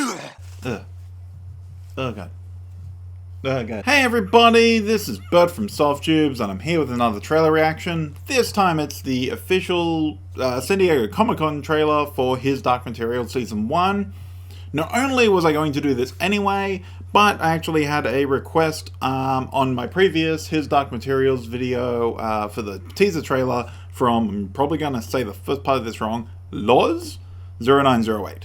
Ugh. Oh god. Oh god. Hey everybody, this is Burt from SoftTubes, and I'm here with another trailer reaction. This time it's the official San Diego Comic-Con trailer for His Dark Materials Season 1. Not only was I going to do this anyway, but I actually had a request on my previous His Dark Materials video for the teaser trailer from, I'm probably going to say the first part of this wrong, Loz0908.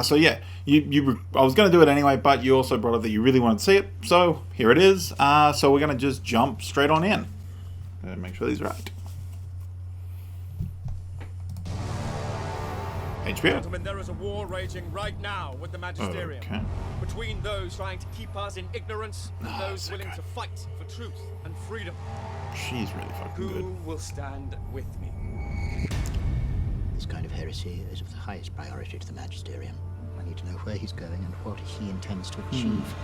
So yeah, I was going to do it anyway, but you also brought up that you really wanted to see it, so here it is. So we're going to just jump straight on in. Make sure these are right. HBO. Gentlemen, there is a war raging right now with the Magisterium. Okay. Between those trying to keep us in ignorance and those willing to fight for truth and freedom. She's really fucking good. Who will stand with me? This kind of heresy is of the highest priority to the Magisterium. I need to know where he's going and what he intends to achieve.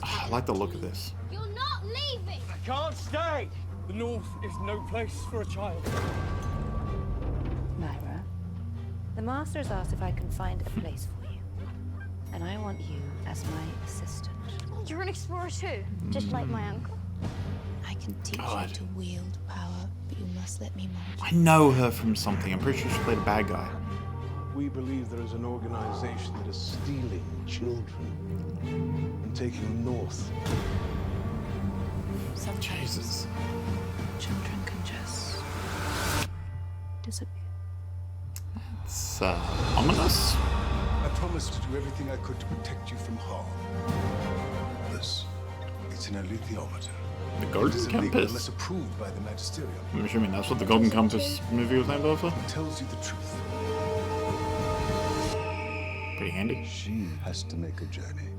I like the look of this. You're not leaving! I can't stay! The North is no place for a child. Myra, the Master's asked if I can find a place for you. And I want you as my assistant. You're an explorer too, just like my uncle. I can teach you to wield power, but you must let me mold. I know her from something. I'm pretty sure she played a bad guy. We believe there is an organization that is stealing children and taking them north. Sometimes Jesus. children can just disappear. It's ominous. I promised to do everything I could to protect you from harm. This, it's an alethiometer. The It Golden is illegal unless Compass. approved by the Magisterium. I'm assuming that's what the Golden Compass movie was named after. It tells you the truth. Pretty handy. She has to make a journey.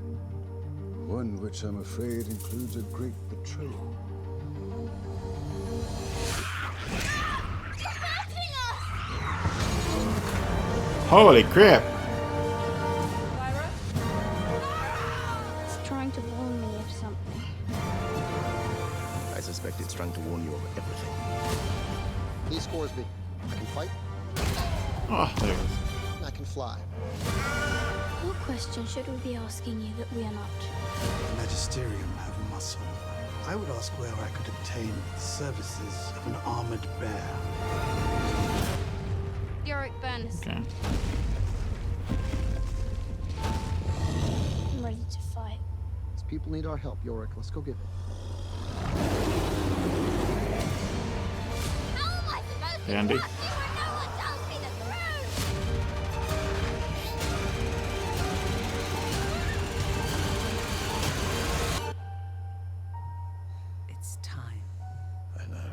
One which I'm afraid includes a great betrayal. Holy crap. It's trying to warn me of something. I suspect it's trying to warn you of everything. He scores me. I can fight, Oh, there it is. and I can fly. What question should we be asking you that we are not? The Magisterium have muscle. I would ask where I could obtain the services of an armored bear. Yorick Burners. Okay. I'm ready to fight. These people need our help, Yorick. Let's go get it. How am I supposed to Andy. trust you when no one tells me the truth? It's time. I know.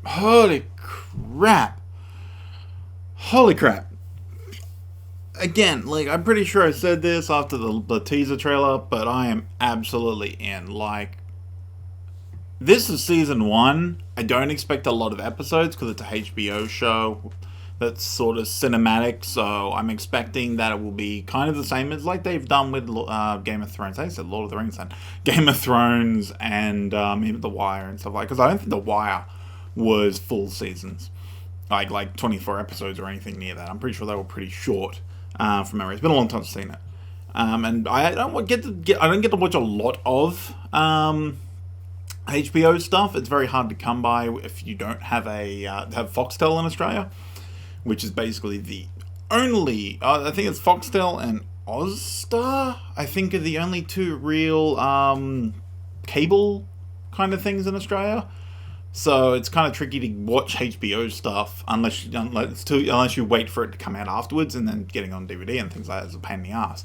Holy crap. Holy crap. Again, like, I'm pretty sure I said this after the teaser trailer, but I am absolutely in. Like, this is season 1. I don't expect a lot of episodes because it's a HBO show that's sort of cinematic, so I'm expecting that it will be kind of the same as like they've done with Game of Thrones. I said Lord of the Rings then. Game of Thrones and even The Wire and stuff like that, because I don't think The Wire was full seasons, like 24 episodes or anything near that. I'm pretty sure they were pretty short from memory. It's been a long time since I've seen it, and I don't get to watch a lot of HBO stuff. It's very hard to come by if you don't have have Foxtel in Australia, which is basically the only I think it's Foxtel and Ozstar, I think, are the only two real cable kind of things in Australia. So it's kind of tricky to watch HBO stuff unless you wait for it to come out afterwards, and then getting on DVD and things like that is a pain in the ass.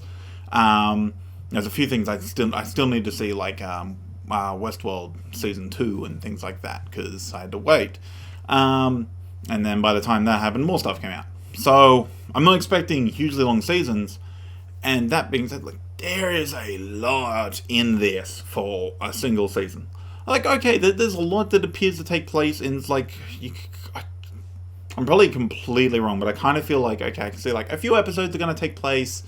There's a few things I still need to see, like Westworld season 2 and things like that, because I had to wait. And then by the time that happened, more stuff came out. So I'm not expecting hugely long seasons. And that being said, like, there is a lot in this for a single season. Like, okay, there's a lot that appears to take place in, like, I'm probably completely wrong, but I kind of feel like, okay, I can see, like, a few episodes are going to take place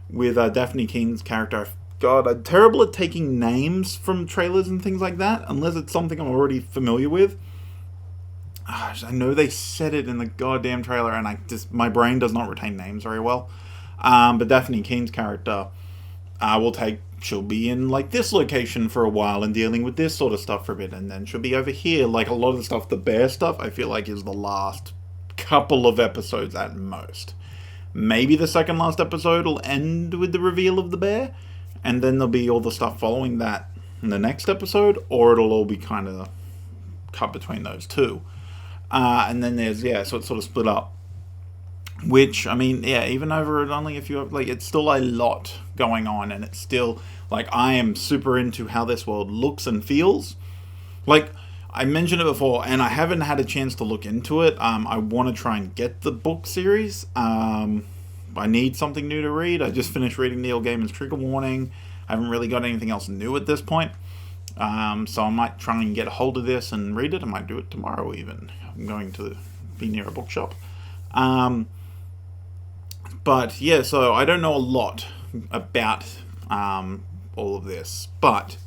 with Daphne Keen's character. God, I'm terrible at taking names from trailers and things like that, unless it's something I'm already familiar with. I know they said it in the goddamn trailer, and my brain does not retain names very well. But Daphne Keen's character she'll be in like this location for a while and dealing with this sort of stuff for a bit, and then she'll be over here. Like a lot of the stuff, the bear stuff, I feel like is the last couple of episodes at most. Maybe the second last episode will end with the reveal of the bear, and then there'll be all the stuff following that in the next episode, or it'll all be kind of cut between those two. And then there's, so it's sort of split up. Which, I mean, even over it only if you have, like, it's still a lot going on, and it's still, like, I am super into how this world looks and feels. Like, I mentioned it before, and I haven't had a chance to look into it. I want to try and get the book series. I need something new to read. I just finished reading Neil Gaiman's Trigger Warning. I haven't really got anything else new at this point. So I might try and get a hold of this and read it. I might do it tomorrow even. I'm going to be near a bookshop. But yeah, so I don't know a lot about all of this, but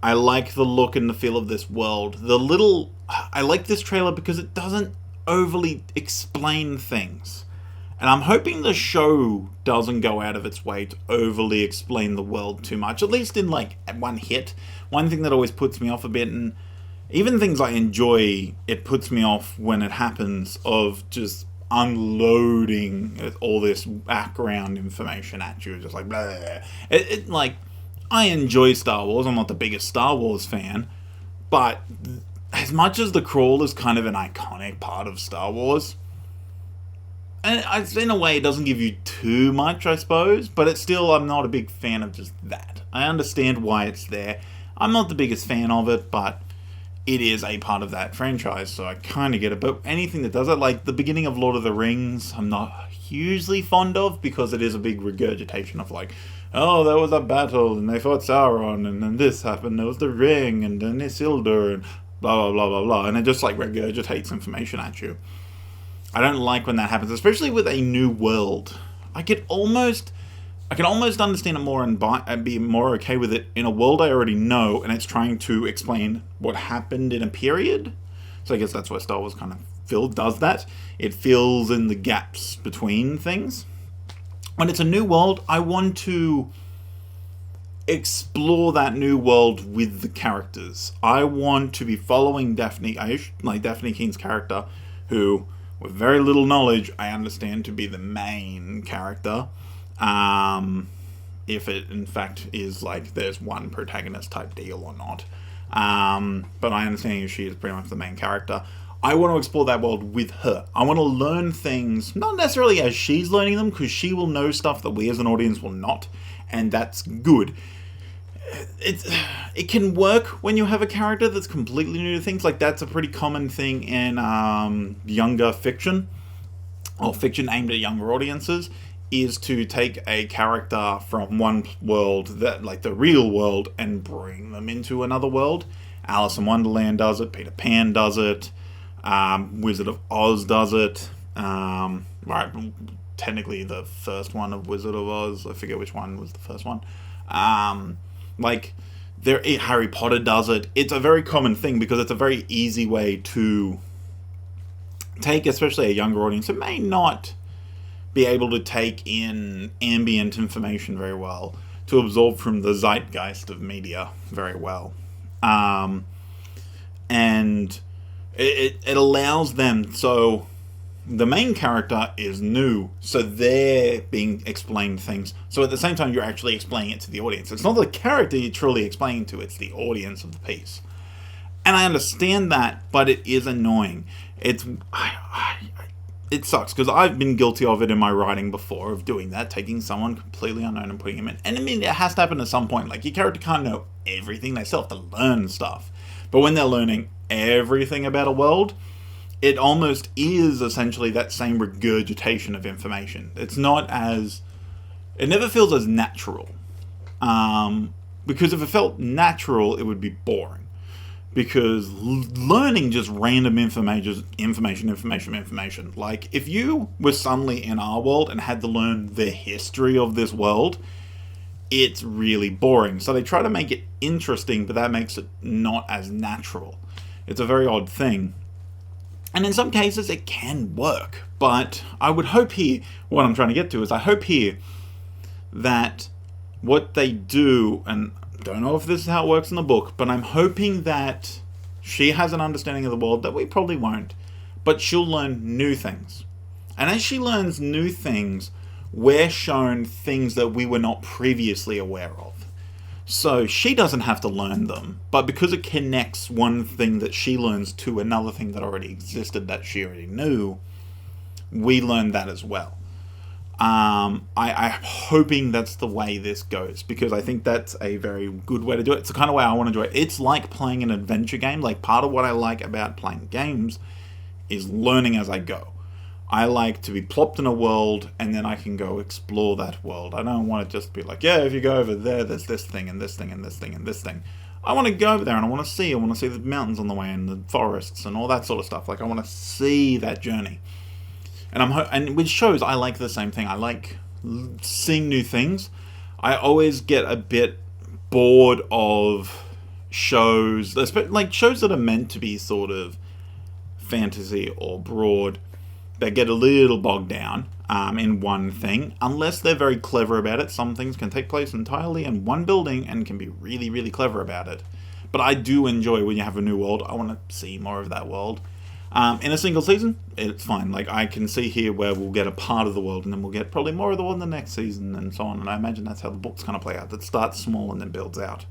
I like the look and the feel of this world. I like this trailer because it doesn't overly explain things. And I'm hoping the show doesn't go out of its way to overly explain the world too much, at least in like one hit. One thing that always puts me off a bit, and even things I enjoy, it puts me off when it happens, of just unloading all this background information at you, just like blah, blah, blah. Like, I enjoy Star Wars. I'm not the biggest Star Wars fan, but as much as the crawl is kind of an iconic part of Star Wars, and in a way it doesn't give you too much, I suppose, but it's still, I'm not a big fan of just that. I understand why it's there. I'm not the biggest fan of it, but it is a part of that franchise, so I kind of get it. But anything that does it, like the beginning of Lord of the Rings, I'm not hugely fond of, because it is a big regurgitation of like, oh, there was a battle, and they fought Sauron, and then this happened, there was the ring, and then Isildur, and blah, blah, blah, blah, blah, and it just like regurgitates information at you. I don't like when that happens, especially with a new world. I can almost understand it more and be more okay with it in a world I already know, and it's trying to explain what happened in a period. So I guess that's where Star Wars kind of does that. It fills in the gaps between things. When it's a new world, I want to explore that new world with the characters. I want to be following Daphne Keen's character, who, with very little knowledge, I understand to be the main character. If it in fact is like there's one protagonist type deal or not. But I understand she is pretty much the main character. I want to explore that world with her. I want to learn things, not necessarily as she's learning them, because she will know stuff that we as an audience will not, and that's good. It can work when you have a character that's completely new to things. Like, that's a pretty common thing in younger fiction, or fiction aimed at younger audiences, is to take a character from one world, that like the real world, and bring them into another world. Alice in Wonderland does it, Peter Pan does it, Wizard of Oz does it, right, technically the first one of Wizard of Oz, I forget which one was the first one. Harry Potter does it. It's a very common thing because it's a very easy way to take, especially a younger audience who may not be able to take in ambient information very well, to absorb from the zeitgeist of media very well. And it allows them, so the main character is new, so they're being explained things. So at the same time, you're actually explaining it to the audience. It's not the character you're truly explaining to, it's the audience of the piece. And I understand that, but it is annoying. It sucks, because I've been guilty of it in my writing before, of doing that, taking someone completely unknown and putting him in. And I mean, it has to happen at some point. Like, your character can't know everything, they still have to learn stuff. But when they're learning everything about a world, it almost is essentially that same regurgitation of information. It never feels as natural. Because if it felt natural, it would be boring. because learning just random information. Like, if you were suddenly in our world and had to learn the history of this world, it's really boring. So they try to make it interesting, but that makes it not as natural. It's a very odd thing. And in some cases, it can work. But I would hope here, what I'm trying to get to is, I hope here that what they do, and don't know if this is how it works in the book, but I'm hoping that she has an understanding of the world that we probably won't, but she'll learn new things. And as she learns new things, we're shown things that we were not previously aware of. So she doesn't have to learn them, but because it connects one thing that she learns to another thing that already existed that she already knew, we learn that as well. I'm hoping that's the way this goes, because I think that's a very good way to do it. It's the kind of way I want to do it. It's like playing an adventure game. Like, part of what I like about playing games is learning as I go. I like to be plopped in a world, and then I can go explore that world. I don't want to just be like, yeah, if you go over there, there's this thing, and this thing, and this thing, and this thing. I want to go over there, and I want to see the mountains on the way, and the forests, and all that sort of stuff. Like, I want to see that journey. And with shows, I like the same thing. I like seeing new things. I always get a bit bored of shows, like shows that are meant to be sort of fantasy or broad. They get a little bogged down in one thing, unless they're very clever about it. Some things can take place entirely in one building and can be really, really clever about it. But I do enjoy when you have a new world. I want to see more of that world. In a single season, it's fine. Like, I can see here where we'll get a part of the world, and then we'll get probably more of the world in the next season, and so on. And I imagine that's how the book's going to play out. That starts small and then builds out.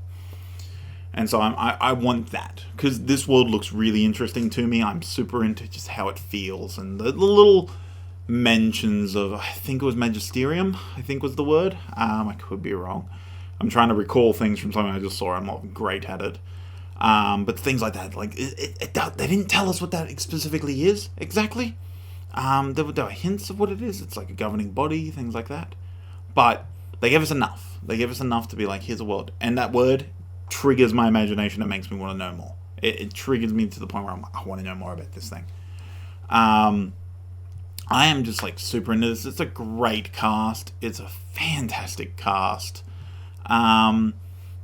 And so I want that, because this world looks really interesting to me. I'm super into just how it feels, and the little mentions of, I think it was magisterium, I think was the word. I could be wrong. I'm trying to recall things from something I just saw. I'm not great at it. But things like that, like, they didn't tell us what that specifically is, exactly. There were hints of what it is. It's like a governing body, things like that. But they gave us enough. They gave us enough to be like, here's a word. And that word triggers my imagination. It makes me want to know more. It triggers me to the point where I want to know more about this thing. I am just, like, super into this. It's a great cast. It's a fantastic cast.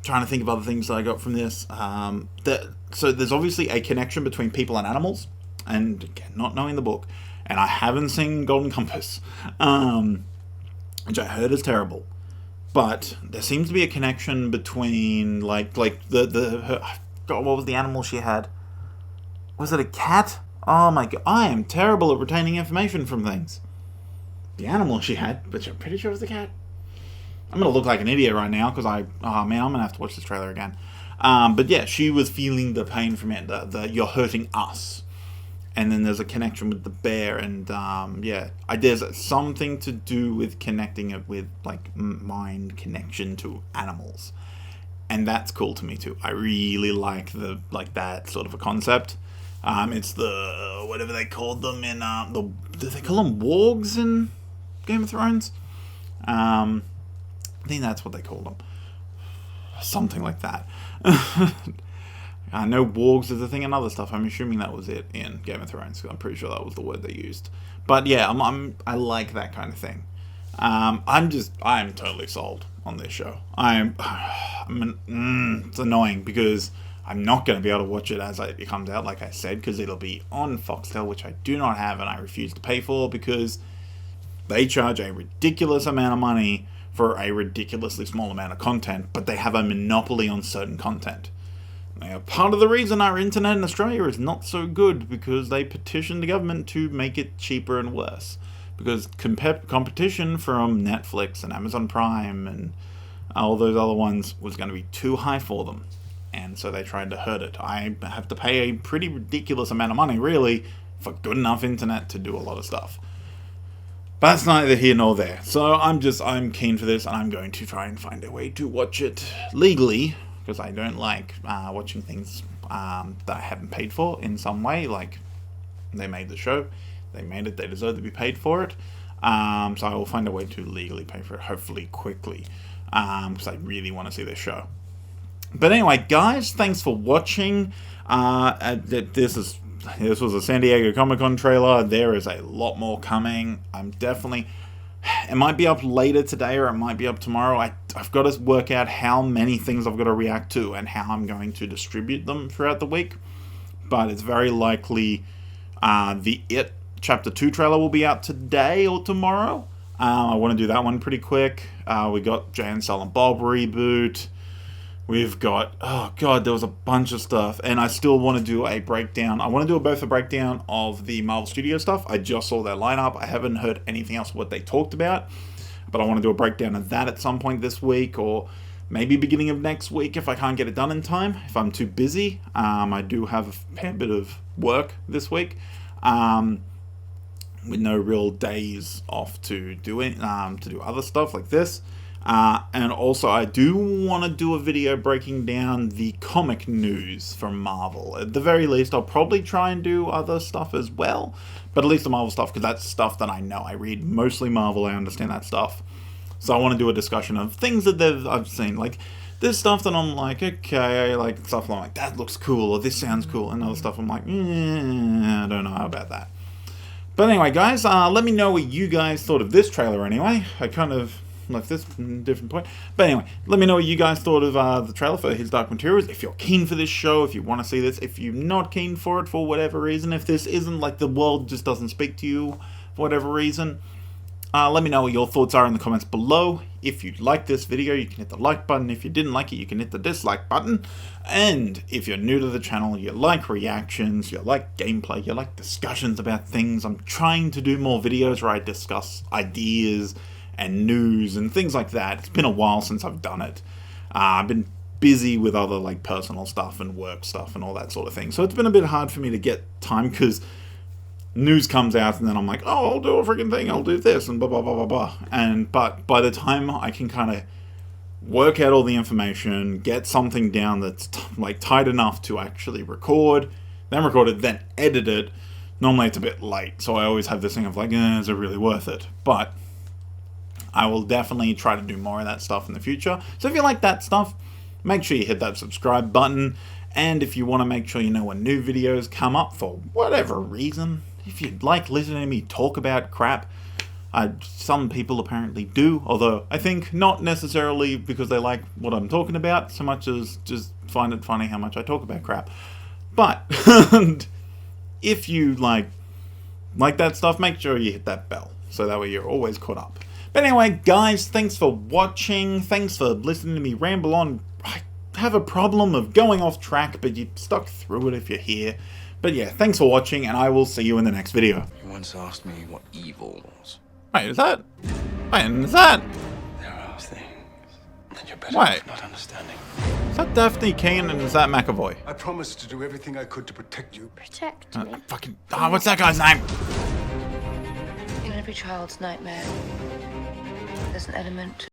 Trying to think of other things that I got from this. So there's obviously a connection between people and animals, and again, not knowing the book, and I haven't seen Golden Compass, which I heard is terrible. But there seems to be a connection between like God, what was the animal she had? Was it a cat? Oh my god, I am terrible at retaining information from things. The animal she had, but I'm pretty sure it was the cat. I'm going to look like an idiot right now, because I'm going to have to watch this trailer again. But yeah, she was feeling the pain from it, the you're hurting us. And then there's a connection with the bear, and there's something to do with connecting it with, like, mind connection to animals. And that's cool to me too. I really like that sort of a concept. It's the, whatever they called them in, did they call them wargs in Game of Thrones? I think that's what they called them. Something like that. I know wargs is a thing and other stuff. I'm assuming that was it in Game of Thrones, because I'm pretty sure that was the word they used. But yeah, I like that kind of thing. I'm totally sold on this show. It's annoying because I'm not going to be able to watch it as it comes out, like I said, because it'll be on Foxtel, which I do not have and I refuse to pay for, because they charge a ridiculous amount of money for a ridiculously small amount of content, but they have a monopoly on certain content. Now, part of the reason our internet in Australia is not so good, because they petitioned the government to make it cheaper and worse. Because competition from Netflix and Amazon Prime and all those other ones was going to be too high for them. And so they tried to hurt it. I have to pay a pretty ridiculous amount of money, really, for good enough internet to do a lot of stuff. But that's neither here nor there. So I'm keen for this, and I'm going to try and find a way to watch it legally, because I don't like watching things that I haven't paid for in some way. Like, they made the show, they made it, they deserve to be paid for it. So I will find a way to legally pay for it, hopefully quickly, because I really want to see this show. But anyway, guys, thanks for watching. This was a San Diego Comic-Con trailer. There is a lot more coming. It might be up later today or it might be up tomorrow. I've got to work out how many things I've got to react to and how I'm going to distribute them throughout the week. But it's very likely the It Chapter 2 trailer will be out today or tomorrow. I want to do that one pretty quick. We got Jay and Silent Bob reboot. We've got, oh god, there was a bunch of stuff. And I still want to do a breakdown. I want to do both a breakdown of the Marvel Studios stuff. I just saw their lineup. I haven't heard anything else what they talked about. But I want to do a breakdown of that at some point this week, or maybe beginning of next week if I can't get it done in time. If I'm too busy. I do have a fair bit of work this week. With no real days off to do it, to do other stuff like this. And also, I do want to do a video breaking down the comic news from Marvel. At the very least, I'll probably try and do other stuff as well. But at least the Marvel stuff, because that's stuff that I know. I read mostly Marvel, I understand that stuff. So I want to do a discussion of things that I've seen. Like, there's stuff that I'm like, okay, like stuff I'm like, that looks cool, or this sounds cool. And other stuff I'm like, I don't know about that. But anyway, guys, let me know what you guys thought of this trailer anyway. I kind of left this different point. But anyway, let me know what you guys thought of the trailer for His Dark Materials. If you're keen for this show, if you want to see this, if you're not keen for it for whatever reason, if this isn't like the world just doesn't speak to you for whatever reason, let me know what your thoughts are in the comments below. If you like this video, you can hit the like button. If you didn't like it, you can hit the dislike button. And if you're new to the channel, you like reactions, you like gameplay, you like discussions about things, I'm trying to do more videos where I discuss ideas and news and things like that. It's been a while since I've done it. I've been busy with other like personal stuff and work stuff and all that sort of thing. So it's been a bit hard for me to get time because news comes out and then I'm like, oh, I'll do a freaking thing, I'll do this and blah, blah, blah, blah, blah. But by the time I can kind of work out all the information, get something down that's like tight enough to actually record it, then edit it, normally it's a bit late. So I always have this thing of like, is it really worth it? But I will definitely try to do more of that stuff in the future. So if you like that stuff, make sure you hit that subscribe button. And if you want to make sure you know when new videos come up for whatever reason, if you'd like listening to me talk about crap, some people apparently do, although I think not necessarily because they like what I'm talking about so much as just find it funny how much I talk about crap. But if you like that stuff, make sure you hit that bell so that way you're always caught up. But anyway, guys, thanks for watching. Thanks for listening to me ramble on. I have a problem of going off track, but you stuck through it if you're here. But yeah, thanks for watching, and I will see you in the next video. You once asked me what evil was. Wait, is that? There are things that you're better off not understanding. Is that Daphne Keane and is that McAvoy? I promised to do everything I could to protect you. Protect me. What's that guy's name? In every child's nightmare, there's an element